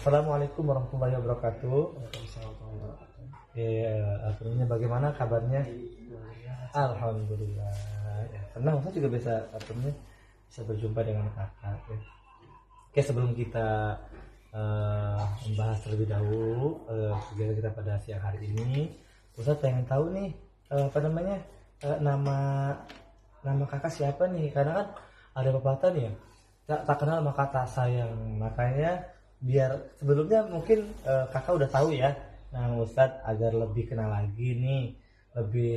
Assalamualaikum warahmatullahi wabarakatuh. Akhirnya bagaimana kabarnya? Alhamdulillah. Ya, senang saya juga bisa berjumpa dengan kakak. Ya. Oke, sebelum kita membahas terlebih dahulu kegiatan kita pada siang hari ini, Ustaz pengen tahu nih nama kakak siapa nih? Karena kan ada pepatah nih ya, tak kenal maka tak sayang. Makanya biar sebelumnya mungkin kakak udah tahu ya, nah Ustadz agar lebih kenal lagi nih,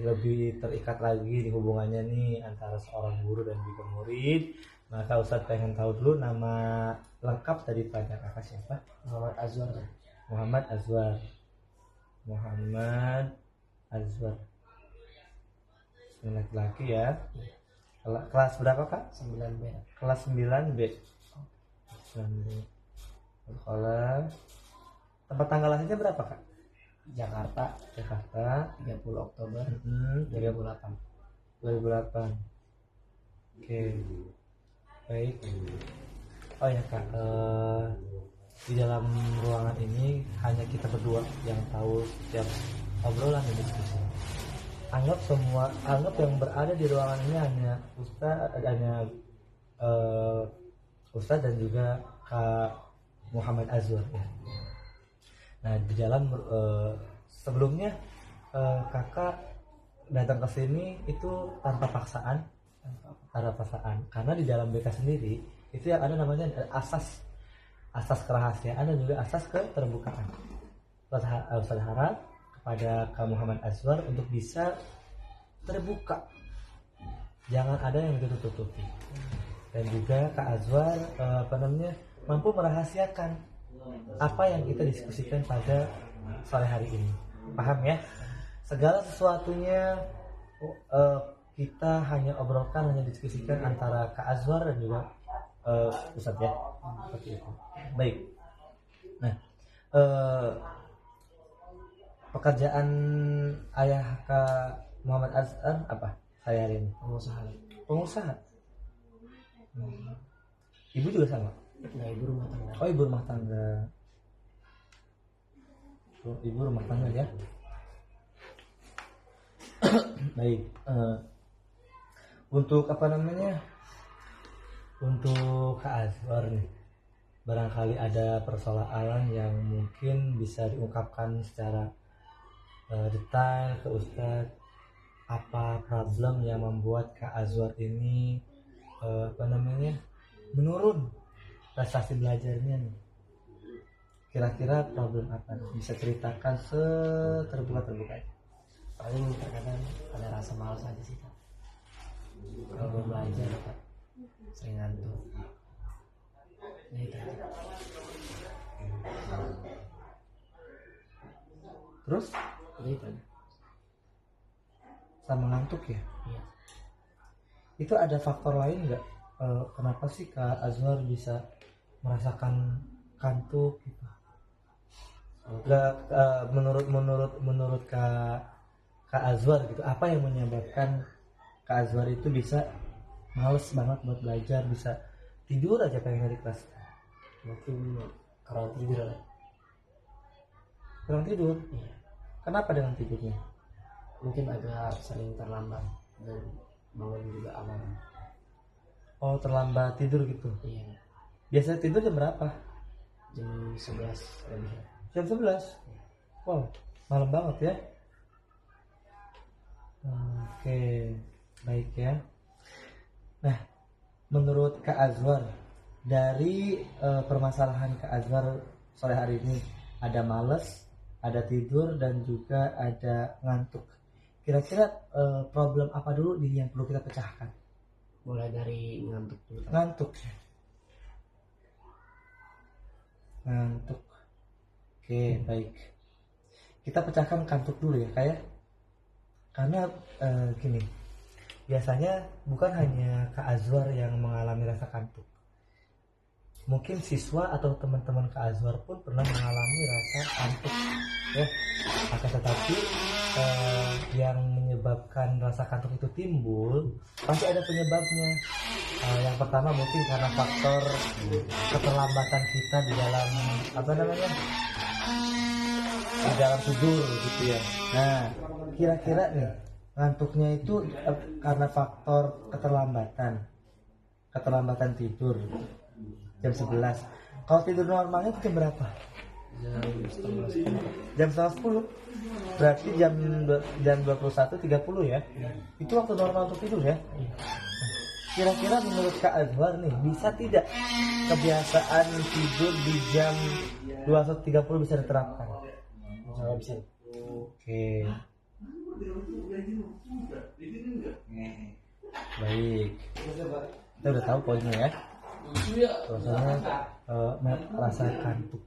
lebih terikat lagi di hubungannya nih antara seorang guru dan juga murid, maka Ustadz pengen tahu dulu nama lengkap daripada kakak siapa? Muhammad Azwar. Muhammad Azwar. Muhammad Azwar. Laki-laki ya. Kelas berapa kak? 9B. Kelas 9B. 9B. Kalau tempat tanggal lahirnya berapa kak? Jakarta 30 Oktober 2008. 2008. Oke. Baik. Oh ya kak, di dalam ruangan ini hanya kita berdua yang tahu setiap obrolan dan diskusi. Anggap yang berada di ruangan ini hanya Ustaz dan juga Kak Muhammad Azwar ya. Nah di dalam sebelumnya kakak datang ke sini itu tanpa paksaan, karena di dalam BK sendiri itu yang ada namanya asas kerahasiaan dan juga asas keterbukaan. Ustaz harap kepada Kak Muhammad Azwar untuk bisa terbuka, jangan ada yang ditutup-tutupi, dan juga Kak Azwar mampu merahasiakan apa yang kita diskusikan pada sore hari ini. Paham ya? Segala sesuatunya kita hanya obrolkan, hanya diskusikan antara Kak Azwar dan juga Ustadz ya. Seperti itu. Baik. Nah, pekerjaan ayah Kak Muhammad Azwar apa saya hari ini? Pengusaha. Ibu juga sama? Nah, ibu rumah tangga. Oh, ibu rumah tangga. Ibu rumah tangga ya. Baik. Untuk untuk Kak Azwar nih, barangkali ada persoalan yang mungkin bisa diungkapkan secara detail ke Ustadz. Apa problem yang membuat Kak Azwar ini menurun prestasi belajarnya nih? Kira-kira problem apa nih? Bisa ceritakan terbuka. Paling terkadang ada rasa malas aja sih Kak. Kalau belajar Kak sering ngantuk. Nah itu aja. Terus? Itu. Sama ngantuk ya? Iya. Itu ada faktor lain nggak? Kenapa sih Kak Azwar bisa merasakan kantuk gitu? Menurut Kak Azwar gitu, apa yang menyebabkan Kak Azwar itu bisa males banget buat belajar, bisa tidur aja pengen di kelas? Mungkin kurang tidur. Kurang tidur? Iya. Kenapa dengan tidurnya? Mungkin agak sering terlambat dan bangun juga alam. Oh, terlambat tidur gitu. Iya. Biasa tidur jam berapa? Jam 11 lebih. Jam 11? Wow, malam banget ya. Oke, baik ya. Nah, menurut Kak Azwar, dari permasalahan Kak Azwar sore hari ini, ada males, ada tidur, dan juga ada ngantuk. Kira-kira problem apa dulu nih yang perlu kita pecahkan? Mulai dari ngantuk dulu. Ngantuk. Oke, baik. Kita pecahkan kantuk dulu ya, kayak. Karena gini, biasanya bukan hanya Kak Azwar yang mengalami rasa kantuk. Mungkin siswa atau teman-teman Kak Azwar pun pernah mengalami rasa kantuk ya. Akan tetapi yang menyebabkan rasa kantuk itu timbul pasti ada penyebabnya. Yang pertama mungkin karena faktor keterlambatan kita di dalam apa namanya, di dalam tidur gitu ya. Nah, kira-kira nih ngantuknya itu karena faktor keterlambatan tidur jam 11. Kalau tidur normalnya itu jam berapa? Jam setengah 10. Berarti jam 21.30 ya. Itu waktu normal untuk tidur ya. Kira-kira menurut Kak Azwar nih, bisa tidak kebiasaan tidur di jam 21.30 bisa diterapkan? Nggak bisa. Oke. Baik. Kita udah tahu poinnya ya. Soalnya rasa kantuk.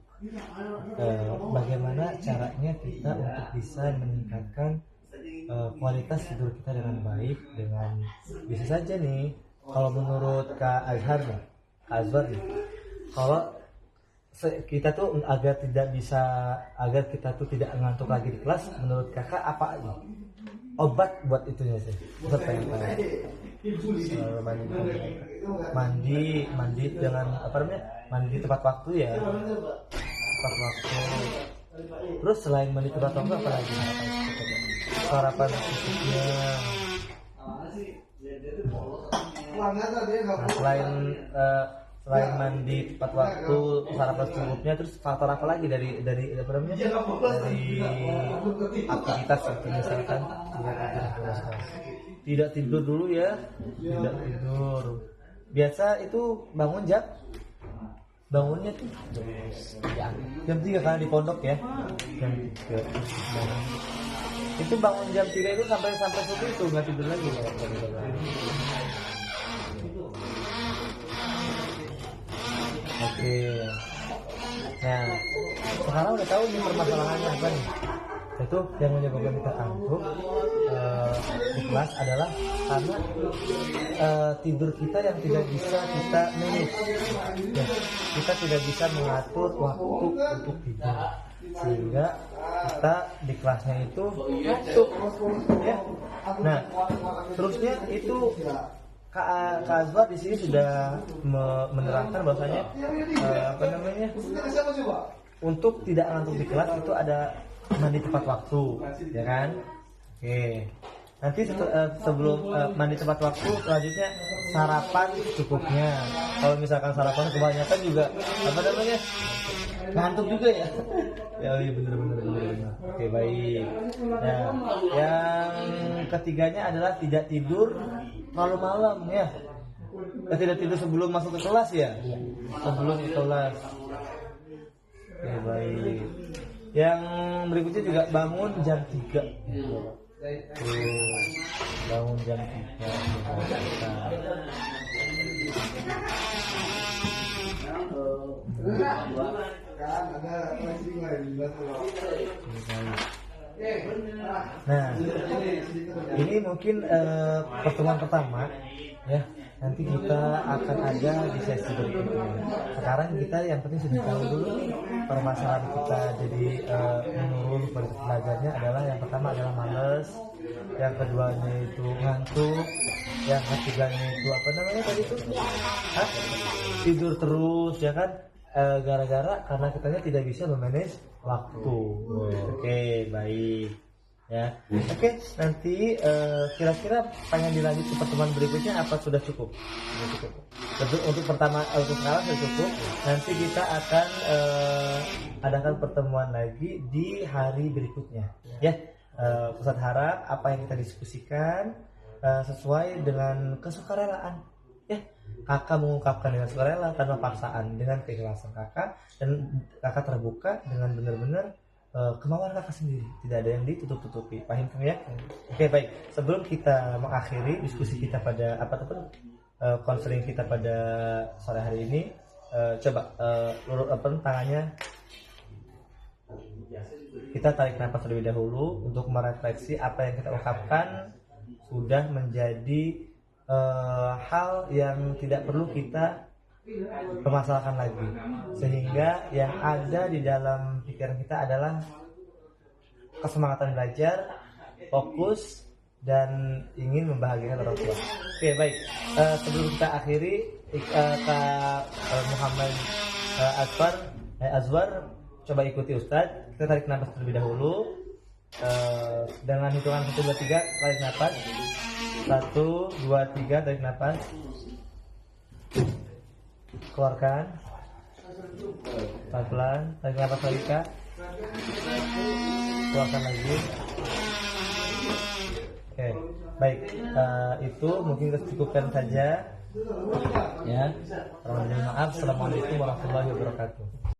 Bagaimana caranya kita untuk bisa meningkatkan kualitas tidur kita dengan baik, dengan bisa saja nih. Kalau menurut Kak Azwar nih, kalau kita tuh agar kita tuh tidak ngantuk lagi di kelas, menurut kakak apa aja obat buat itunya sih? Obat pengen tahu. Mandi dengan apa namanya? Mandi tepat waktu ya. Tepat waktu. Terus selain mandi tepat waktu apa lagi? Sarapan fisiknya. Nah, selain mandi tepat waktu, sarapan secukupnya, terus faktor apa lagi dari apa namanya, dari aktivitas seperti misalkan tidak tidur dulu ya, tidak tidur. Biasa itu bangunnya tuh jam 3 karena di pondok ya, jam 3. Itu bangun jam 3 itu sampai subuh itu nggak tidur lagi ya. Oke. Nah, sekarang udah tahu nih permasalahannya apa nih? Itu yang menyebabkan kita kantuk di kelas adalah karena tidur kita yang tidak bisa kita manage. Ya, kita tidak bisa mengatur waktu untuk tidur, sehingga kita di kelasnya itu ngantuk. Ya. Nah, terusnya itu Kak Azwar di sini sudah menerangkan bahwasanya apa namanya, untuk tidak ngantuk di kelas itu ada mandi tepat waktu, ya kan? Oke. Nanti sebelum mandi tepat waktu, selanjutnya sarapan cukupnya. Kalau misalkan sarapan kebanyakan juga apa namanya, ngantuk juga ya. Ya bener. Oke, baik. Nah, yang ketiganya adalah tidak tidur terlalu malam ya. Tidak tidur sebelum masuk ke kelas ya. Sebelum ke kelas. Oke, baik. Yang berikutnya juga bangun jam 3. Bangun jam 3. Nah, ini mungkin pertemuan pertama ya. Nanti kita akan ada di sesi berikutnya. Sekarang kita yang penting sudah tahu dulu nih permasalahan kita jadi menurun kualitas belajarnya adalah yang pertama adalah malas, yang keduanya itu ngantuk, yang ketiganya itu apa namanya tadi itu tidur terus ya kan, gara-gara karena kitanya tidak bisa memanage waktu. Oke, baik. Ya, oke. Nanti kira-kira pengen dilanjut ke pertemuan berikutnya apa sudah cukup? Sudah cukup. Untuk sekarang sudah cukup. Nanti kita akan adakan pertemuan lagi di hari berikutnya. Ya, Ustadz harap apa yang kita diskusikan sesuai dengan kesukarelaan. Ya, kakak mengungkapkan dengan sukarela tanpa paksaan, dengan keikhlasan kakak, dan kakak terbuka dengan benar-benar kemauan kakak sendiri, tidak ada yang ditutup-tutupi. Paham kan ya? Oke, baik. Sebelum kita mengakhiri diskusi kita pada konseling kita pada sore hari ini, coba tangannya kita tarik nafas terlebih dahulu untuk merefleksi apa yang kita ungkapkan sudah menjadi hal yang tidak perlu kita permasalahkan lagi, sehingga yang ada di dalam pikiran kita adalah kesemangatan belajar, fokus, dan ingin membahagiakan orang tua. Oke, baik. Sebelum kita akhiri, Kak Muhammad Azwar, coba ikuti Ustadz. Kita tarik nafas terlebih dahulu. Dengan hitungan 1, 2, 3, tarik nafas. 1, 2, 3, tarik nafas. Keluarkan. Pelan-pelan, tarik nafas lagi, Kak. Keluarkan lagi. Oke, baik. Itu mungkin kita cukupkan saja. Ya. Maaf. Assalamualaikum warahmatullahi wabarakatuh.